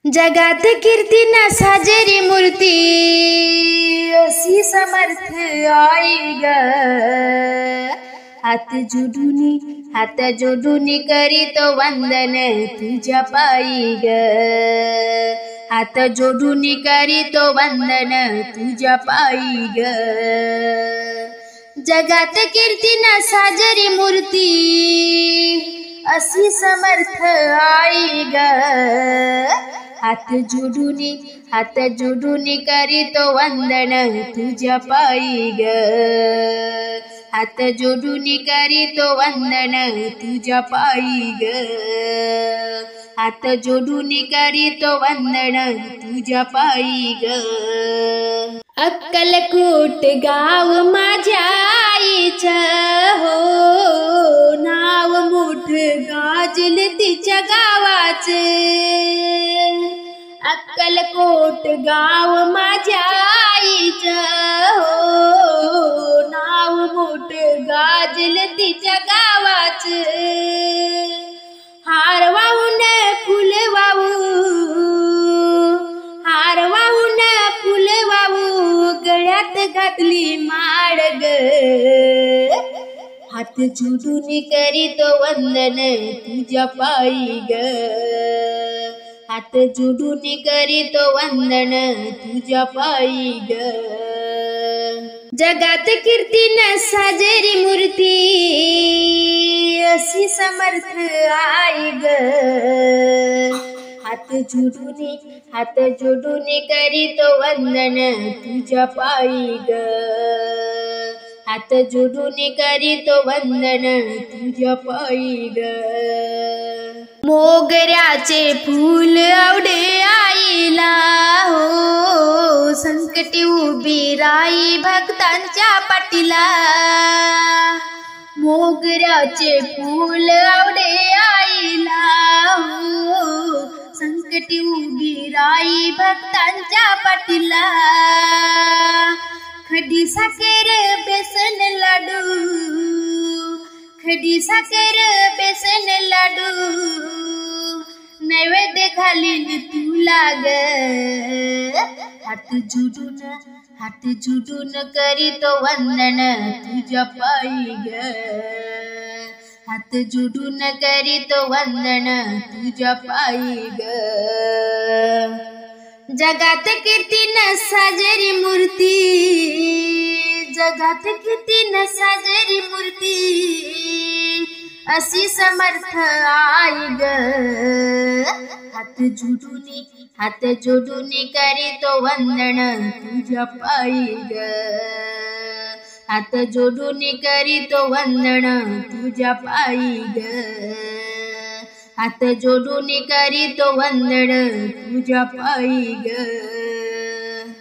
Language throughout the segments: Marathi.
जगात कीर्ती न साजेरी मूर्ती अशी समर्थ आई ग। हात जोडूनी करीतो वंदन तुझ्या पायी ग। हात जोडूनी करीतो वंदन तुझ्या पायी ग। जगात कीर्ती न साजेरी मूर्ती अशी समर्थ आई ग। हात जोडूनी करीतो वंदन तुझ्या पायी ग। हात जोडूनी करीतो वंदन तुझ्या पायी ग। हात जोडूनी करीतो वंदन तुझ्या पायी ग। अक्कलकोट गाव माझ्या आईचं हो, नाव मोठं गाजल तिच्या गावाचे। अक्कलकोट गाव माझ्या आईचं हो, नाव मोठं गाजल तिच्या गावाचे। हार वाहून फुल वाहू गळ्यात घातली माळ ग। हात जोडून करीतो वंदन तुझ्या पायी ग। हात जोडून करीतो वंदन तुझ्या पायी ग। जगात कीर्ती न साजेरी मूर्ती अशी समर्थ आई ग। हात जोडून करीतो वंदन तुझ्या पायी ग। हात जोडून करीतो वंदन तुझ्या पायी ग। मोगऱ्याचे फूल आवडे आईला हो, संकटी उभी राई भक्तांच्या पाठीला। मोगऱ्याचे फूल आवडे आईला हो, संकटी उभी राई भक्तांच्या पाठीला। खडी साखर बेसन लाडू, खडी साखर बेसन लाडू नैवेद्य घालीन तुला ग। हात जोडून करीतो वंदन तुझ्या पायी ग। हात जोडून करीतो वंदन तुझ्या पायी ग। जगात कीर्ती न साजेरी मूर्ती, जगात कीर्ती न साजेरी मूर्ती अशी समर्थ आई ग। हात जोडून करीतो वंदन तुझ्या पायी ग। हात जोडून करीतो वंदन तुझ्या पायी ग। हात जोडून करीतो वंदन तुझ्या पायी ग।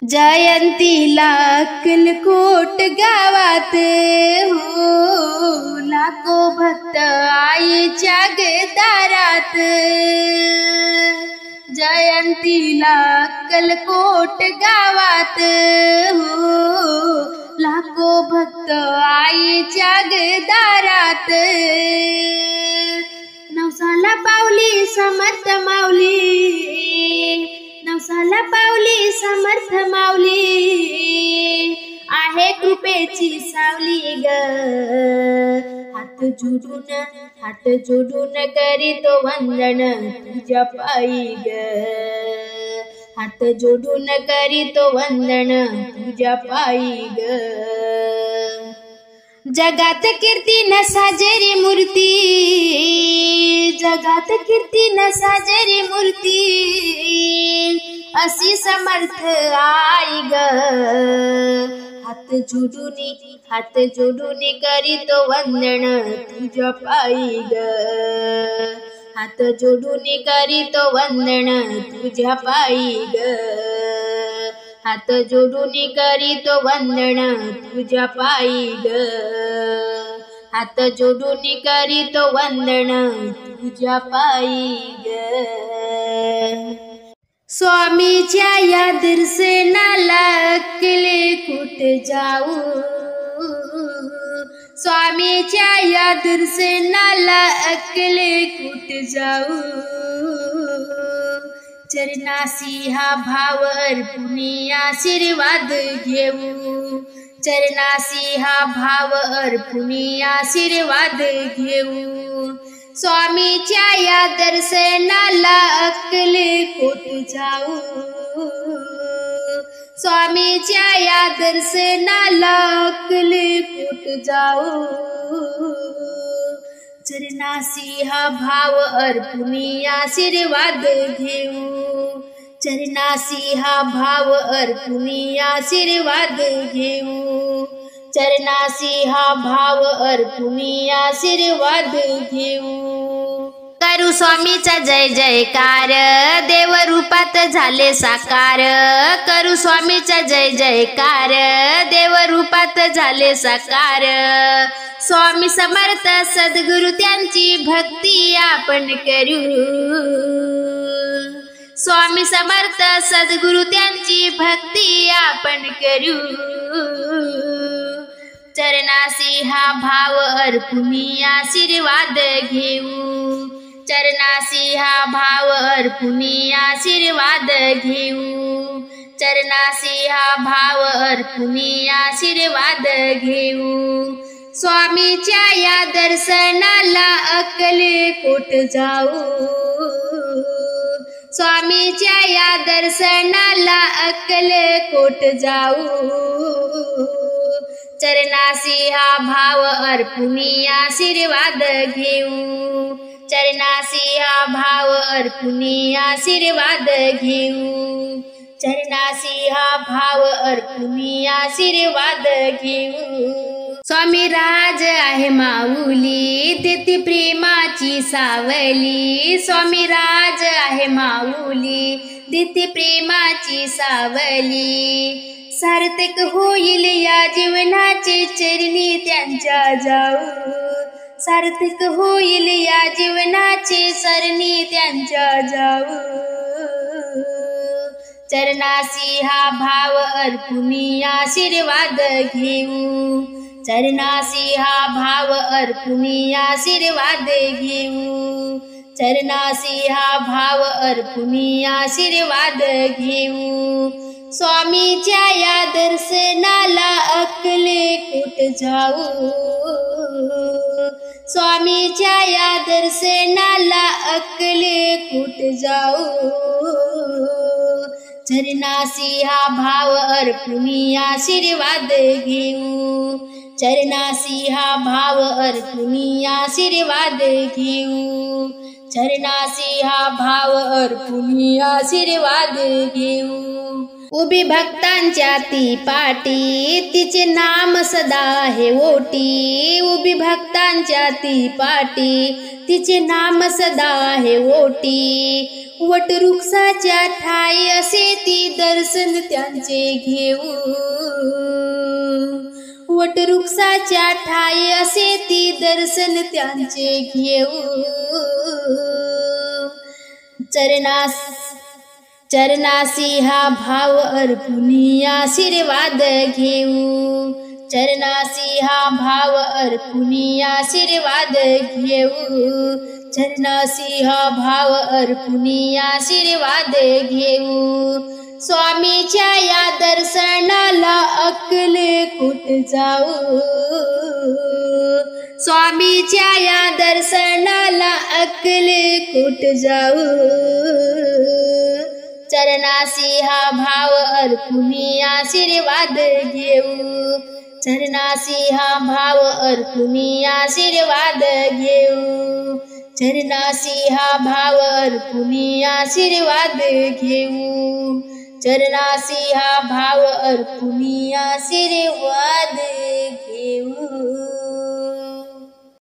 जयंतीला अक्कलकोट गावात हो, लाखो भक्त आईच्या दारात। जयंतीला अक्कलकोट गावात हो, लाखो भक्त आईच्या दारात। नवसाला पावली समर्थ माऊली, नवसाला पावली समर्थ माऊली आहे कृपेची सावली ग। हात जोडून करीतो वंदन तुझ्या पायी ग। हात जोडून करीतो वंदन तुझ्या पायी ग। जगात कीर्ती न साजेरी मूर्ती, जगात कीर्ती न साजेरी मूर्ती अशी समर्थ आई ग। हात जोडून करीतो वंदन तुझ्या पायी ग। हात जोडून करीतो वंदन तुझ्या पायी ग। हात जोडून करीतो वंदन तुझ्या पायी ग। हात जोडून करीतो वंदन तुझ्या पायी ग। स्वामीच्या या दर्शनाला अक्कलकोट जाऊ, स्वामीच्या या दर्शनाला अक्कलकोट जाऊ। चरणासी हा भाव अर्पुनी आशीर्वाद घेऊ, चरणासी हा भाव अर्पुनी आशीर्वाद घेऊ. स्वामीच्या या दर्शनाला अक्कलकोट जाऊ, स्वामीच्या या दर्शनाला अक्कलकोट जाऊ. चरणासी हा भाव अर्पुनी आशीर्वाद घेऊ, चरणासी हा भाव अर्पुनी आशीर्वाद घेऊ, चरणासी हा भाव अर्पुनी आशीर्वाद घेऊ. करू स्वामीचा जय जयकार, देव रूपात झाले साकार. करू स्वामीचा जय जयकार, देव रूपात झाले साकार. स्वामी समर्थ सद्गुरु त्यांची भक्ती आपण करू, स्वामी समर्थ सद्गुरु त्यांची भक्ती आपण करू. चरणासी हा भाव अर्पुनी आशीर्वाद घेऊ, चरणासी हा भाव अर्पुनी आशीर्वाद घेऊ, चरणासी हा भाव अर्पुनी आशीर्वाद घेऊ. स्वामीच्या या दर्शनाला अक्कलकोट जाऊ, स्वामीच्या या दर्शनाला अक्कलकोट जाऊ. चरणासी हा भाव अर्पुनी आशीर्वाद घेऊ, चरणासी हा भाव अर्पुनी आशीर्वाद घेऊ, चरणासी हा भाव अर्पुनी आशीर्वाद घेऊ. स्वामी राज आहे माऊली, देती प्रेमाची सावली. स्वामी राज आहे माऊली, देती प्रेमाची सावली. सार्थक होईल या जीवनाचे चरणी त्यांच्या जाऊ, सार्थक होईल या जीवनाचे चरणी त्यांच्या जाऊ. चरणासी हा भाव अर्पुनी आशीर्वाद घेऊ, चरणासी हा भाव अर्पुनी आशीर्वाद घेऊ, चरणासी हा भाव अर्पुनी आशीर्वाद घेऊ. स्वामीच्या या दर्शनाला अक्कलकोट जाऊ, स्वामीच्या या दर्शनाला अक्कलकोट जाऊ. चरणासी हा भाव अर्पुनी आशीर्वाद घेऊ, चरणासी हा भाव अर्पुनी आशीर्वाद घेऊ, चरणासी हा भाव अर्पुनी आशीर्वाद घेऊ. उभी भक्तांच्या ती पाटी, तिचे नाम सदा आहे ओटी. उभी भक्तांच्या ती पाटी, तिचे नाम सदा आहे ओटी. वटवृक्षाच्या ठाई असे ती दर्शन त्यांचे घेऊ, वटवृक्षाच्या ठाई असे ती दर्शन त्यांचे घेऊ. चरणासी हा भाव अर्पुनी आशीर्वाद घेऊ, चरणासी हा भाव अर्पुनी आशीर्वाद घेऊ, चरणासी हा भाव अर्पुनी आशीर्वाद घेऊ. स्वामीच्या या दर्शनाला अक्कलकोट जाऊ, स्वामीच्या या दर्शनाला अक्कलकोट जाऊ. चरणासी हा भाव अर्पुनी आशीर्वाद घेऊ, चरणासी हा भाव अर्पुनी आशीर्वाद घेऊ, चरणासी हा भाव अर्पुनी आशीर्वाद घेऊ, चरणासी हा भाव अर्पुनी आशीर्वाद घेऊ.